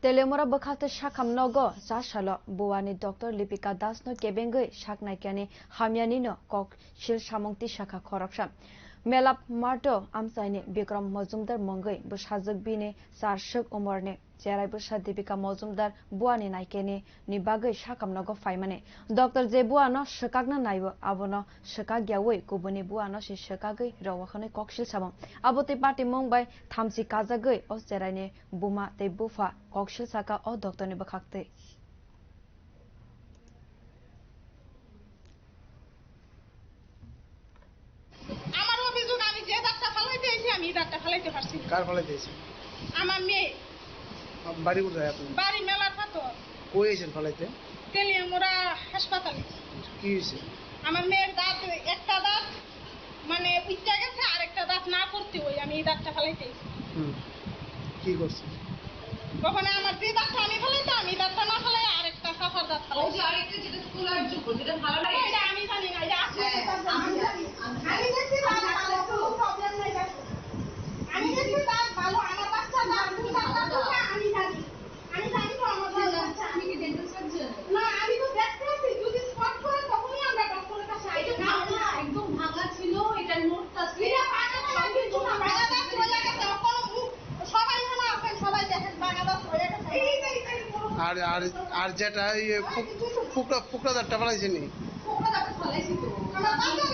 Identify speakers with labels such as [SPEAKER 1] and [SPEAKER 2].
[SPEAKER 1] Telemora bakhalte shakam nogo sashalo buwani Dr. Lipika Das no kebengoi shaknaikani hamyani no kok shil shamongti shaka corruption. Melap Marto Amsaini Bikram Mozumdar Mongai Bushazak Bine Sarshuk Umorne Jerai Busha Dipika Mozumdar Buani Naikeni Nibagai Shakam Nogo Faimane Dr. Zebuano Shakagna Naibo Abono Shakagyawe Kubuni Buano Shi Shakagai Rawakane Kokshil Sabam Abote Party Mumbai Thamsi Kazagai O Zeraine Buma Te Bufa Kokshil Saka O Dr. Nibakakte
[SPEAKER 2] আমি doctor ফলাইতে পারছি
[SPEAKER 3] কার ফলাইতে হইছে
[SPEAKER 2] আমার মেয়ে
[SPEAKER 3] বাড়ি কোথায় আপনি
[SPEAKER 2] বাড়ি মেলার পাতো
[SPEAKER 3] কই আইছেন ফলাইতে
[SPEAKER 2] তেলিয়ামুড়া হাসপাতালে
[SPEAKER 3] কি হইছে
[SPEAKER 2] আমার মেয়ের দাঁত একটা দাঁত মানে উইটা গেছে আর একটা দাঁত না করতে হই আমি এই দাঁতটা ফলাইতে
[SPEAKER 3] কি করছে
[SPEAKER 2] ওখানে আমার যে দাঁতটা আমি ফলাইতে আমি দাঁতটা না ফলাই আরেকটা সাফার দাঁত ফলাই
[SPEAKER 4] ওই যে আরেকটা যেটা স্কুলার যোগ্য যেটা ভালো লাগে
[SPEAKER 2] এটা আমি জানি না এটা আসলে
[SPEAKER 4] আমি জানি
[SPEAKER 2] আমি দেখছি দাঁত ভালো কোনো প্রবলেম নাই আমি দেখছি দাঁত ভালো আমার বাচ্চা দাঁত তুমি দাঁতটা দুটো আমি জানি তো আমার বাচ্চা
[SPEAKER 4] আমি কি ডেন্টাল সার্জন
[SPEAKER 2] না আমি তো দেখতে আছি যদি স্পট করে তখনই আমরা ডক্টরের কাছে আইতে
[SPEAKER 4] না না একদম ভাঙা ছিল এটা নোট আছে
[SPEAKER 2] এটা বাংলাদেশ কিন্তু না বাংলাদেশ হয়ে গেছে কোন সবাই মনে আছে সবাই দেখেন বাংলাদেশ হয়ে গেছে
[SPEAKER 3] আর আর আর যেটা ফুকরা দাঁতটা ফলাইছে নি
[SPEAKER 4] ওটা দাঁত ফলাইছি তো
[SPEAKER 2] আমার বাচ্চা